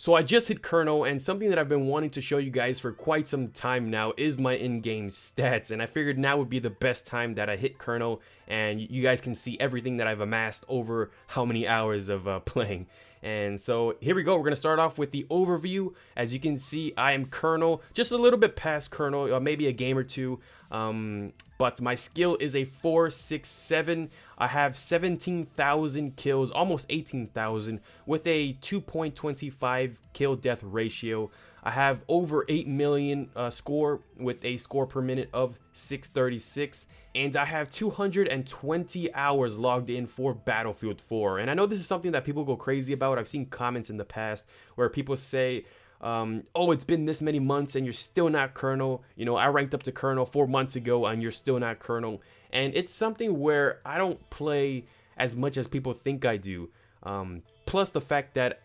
So I just hit Colonel, and something that I've been wanting to show you guys for quite some time now is my in-game stats, and I figured now would be the best time that I hit Colonel, and you guys can see everything that I've amassed over how many hours of playing. And so here we go. We're going to start off with the overview. As you can see, I am Colonel, just a little bit past Colonel, maybe a game or two. But my skill is a 467. I have 17,000 kills, almost 18,000, with a 2.25 kill death ratio. I have over 8 million score with a score per minute of 636. And I have 220 hours logged in for Battlefield 4. And I know this is something that people go crazy about. I've seen comments in the past where people say, oh, it's been this many months and you're still not Colonel. You know, I ranked up to Colonel 4 months ago and you're still not Colonel. And it's something where I don't play as much as people think I do. Plus the fact that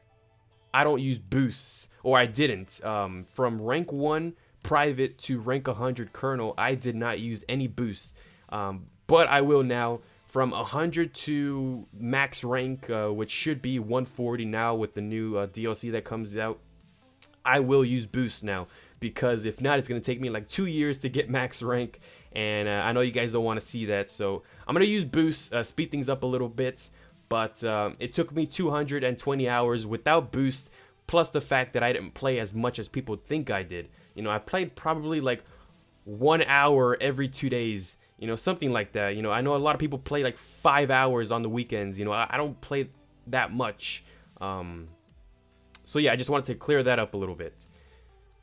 I don't use boosts, or I didn't. From rank 1 private to rank 100 Colonel, I did not use any boosts. But I will now. From 100 to max rank, which should be 140 now with the new DLC that comes out, I will use boosts now, because if not, it's going to take me like 2 years to get max rank, and I know you guys don't want to see that, so I'm going to use boosts, speed things up a little bit, but it took me 220 hours without boost, plus the fact that I didn't play as much as people think I did. You know, I played probably like 1 hour every 2 days, you know, something like that. You know, I know a lot of people play like 5 hours on the weekends. You know, I don't play that much. So yeah, I just wanted to clear that up a little bit.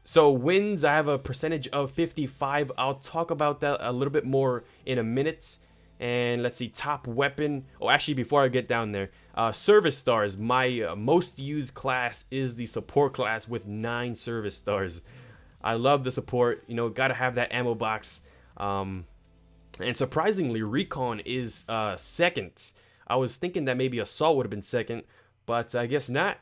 So wins, I have a percentage of 55. I'll talk about that a little bit more in a minute. And let's see, top weapon. Oh, actually, before I get down there, service stars. My most used class is the support class with 9 service stars. I love the support. You know, gotta have that ammo box. And surprisingly, recon is second. I was thinking that maybe assault would have been second, but I guess not.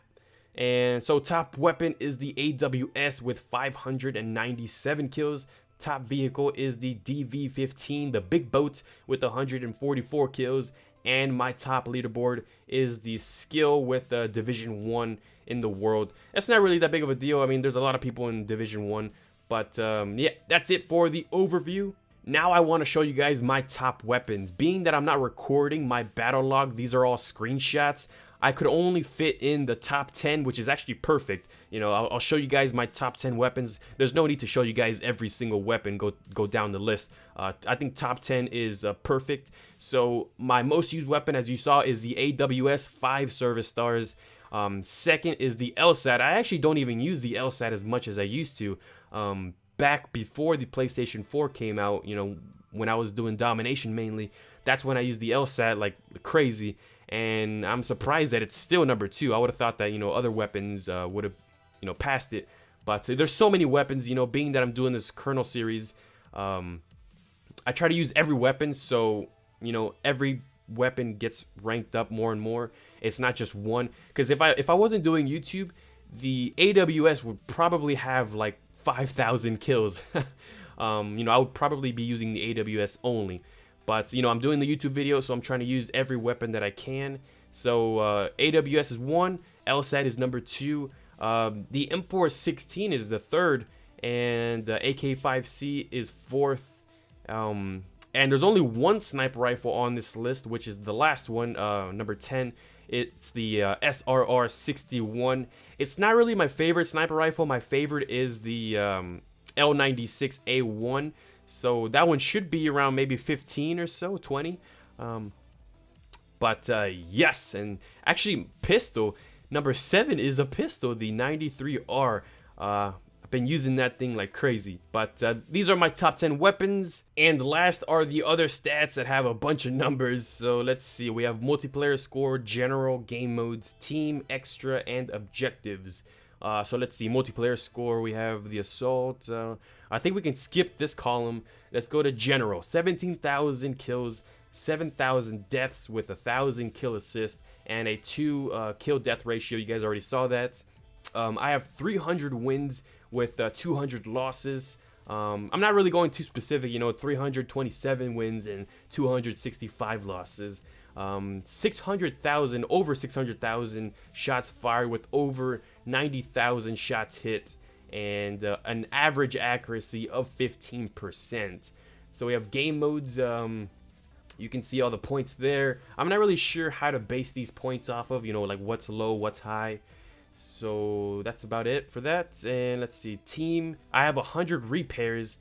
And so top weapon is the AWS with 597 kills. Top vehicle is the DV15, the big boat, with 144 kills. And my top leaderboard is the skill with Division 1 in the world. That's not really that big of a deal. I mean, there's a lot of people in Division 1. But yeah, that's it for the overview. Now I want to show you guys my top weapons. Being that I'm not recording my battle log, these are all screenshots. I could only fit in the top 10, which is actually perfect. You know, I'll show you guys my top 10 weapons. There's no need to show you guys every single weapon, go down the list. I think top 10 is perfect. So my most used weapon, as you saw, is the AWS, 5 service stars. Second is the LSAT. I actually don't even use the LSAT as much as I used to. Back before the PlayStation 4 came out, you know, when I was doing domination mainly, that's when I used the LSAT like crazy. And I'm surprised that it's still number 2. I would have thought that, you know, other weapons would have, you know, passed it. But there's so many weapons, you know, being that I'm doing this Colonel series, I try to use every weapon. So, you know, every weapon gets ranked up more and more. It's not just one. Because if I wasn't doing YouTube, the AWS would probably have like 5,000 kills. You know, I would probably be using the AWS only. But, you know, I'm doing the YouTube video, so I'm trying to use every weapon that I can. So, AWS is 1, LSAT is number 2, the M4 16 is the 3rd, and AK-5C is 4th. And there's only one sniper rifle on this list, which is the last one, number 10. It's the SRR 61. It's not really my favorite sniper rifle. My favorite is the L96A1. So that one should be around maybe 15 or so, 20. But yes, and actually pistol, number 7 is a pistol, the 93R. I've been using that thing like crazy. But these are my top 10 weapons. And last are the other stats that have a bunch of numbers. So let's see, we have multiplayer score, general, game modes, team, extra, and objectives. So let's see, multiplayer score, we have the assault. I think we can skip this column. Let's go to general. 17,000 kills, 7,000 deaths with 1,000 kill assists, and a 2 kill death ratio. You guys already saw that. I have 300 wins with 200 losses. I'm not really going too specific, you know, 327 wins and 265 losses. 600,000, over 600,000 shots fired with over 90,000 shots hit, and an average accuracy of 15%. So we have game modes. You can see all the points there. I'm not really sure how to base these points off of, you know, like what's low, what's high. So that's about it for that. And let's see, team. I have 100 repairs,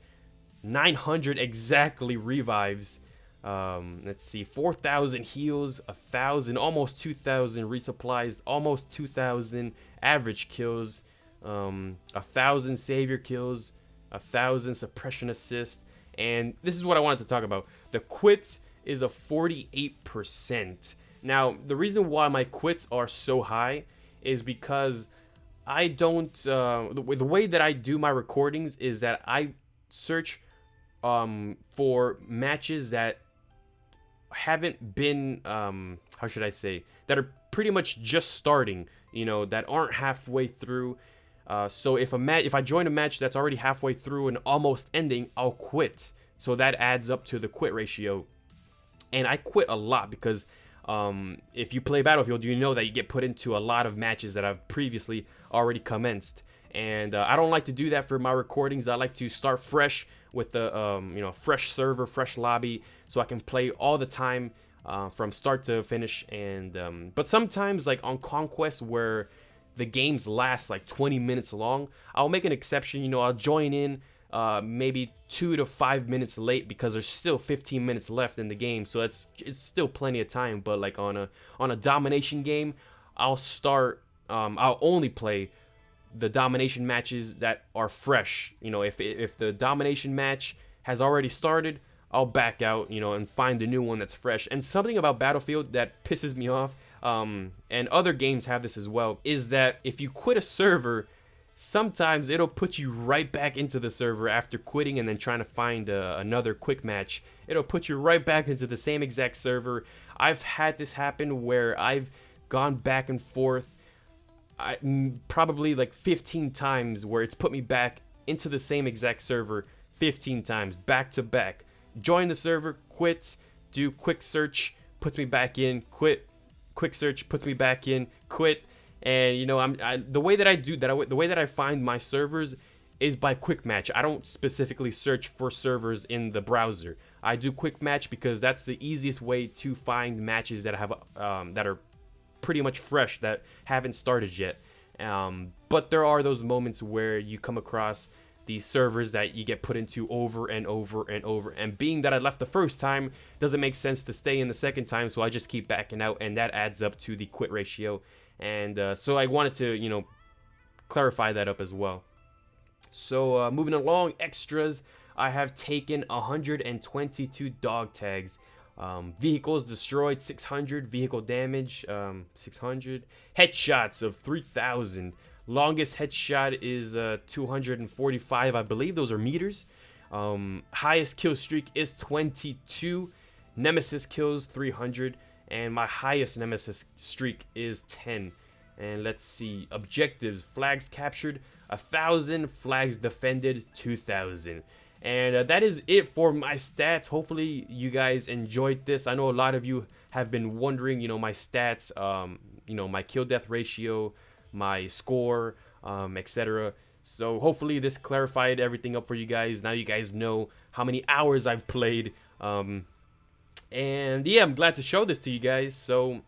900 exactly revives. Let's see, 4,000 heals, 1,000, almost 2,000 resupplies, almost 2,000 average kills, 1,000 savior kills, 1,000 suppression assist. And this is what I wanted to talk about. The quits is a 48%. Now, the reason why my quits are so high is because I don't, the way that I do my recordings is that I search for matches that haven't been, how should I say, that are pretty much just starting, you know, that aren't halfway through. So if I join a match that's already halfway through and almost ending, I'll quit. So that adds up to the quit ratio. And I quit a lot because if you play Battlefield, you know that you get put into a lot of matches that I've previously already commenced. And I don't like to do that for my recordings. I like to start fresh with the you know, fresh server, fresh lobby, so I can play all the time from start to finish. And but sometimes, like on Conquest, where the games last like 20 minutes long, I'll make an exception. You know, I'll join in maybe 2 to 5 minutes late because there's still 15 minutes left in the game, so it's still plenty of time. But like on a domination game, I'll only play the domination matches that are fresh. You know, if the domination match has already started, I'll back out, you know, and find a new one that's fresh. And something about Battlefield that pisses me off, and other games have this as well, is that if you quit a server, sometimes it'll put you right back into the server after quitting and then trying to find another quick match. It'll put you right back into the same exact server. I've had this happen where I've gone back and forth probably like 15 times, where it's put me back into the same exact server 15 times back to back. Join the server, quit, do quick search, puts me back in, quit, quick search, puts me back in, quit. And you know, the way that I do that, the way that I find my servers is by quick match. I don't specifically search for servers in the browser. I do quick match because that's the easiest way to find matches that have that are pretty much fresh, that haven't started yet. But there are those moments where you come across these servers that you get put into over and over and over, and being that I left the first time, doesn't make sense to stay in the second time, so I just keep backing out, and that adds up to the quit ratio. And so I wanted to, you know, clarify that up as well. So moving along, extras, I have taken 122 dog tags. Vehicles destroyed 600, vehicle damage 600, headshots of 3,000. Longest headshot is 245, I believe those are meters. Highest kill streak is 22, nemesis kills 300, and my highest nemesis streak is 10. And let's see, objectives, flags captured 1,000, flags defended 2,000. And that is it for my stats. Hopefully you guys enjoyed this. I know a lot of you have been wondering, you know, my stats, you know, my kill death ratio, my score, etc. So hopefully this clarified everything up for you guys. Now you guys know how many hours I've played. And yeah, I'm glad to show this to you guys. So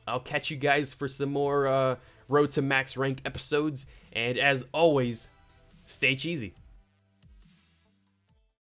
I'll catch you guys for some more Road to Max Rank episodes. And as always, stay cheesy.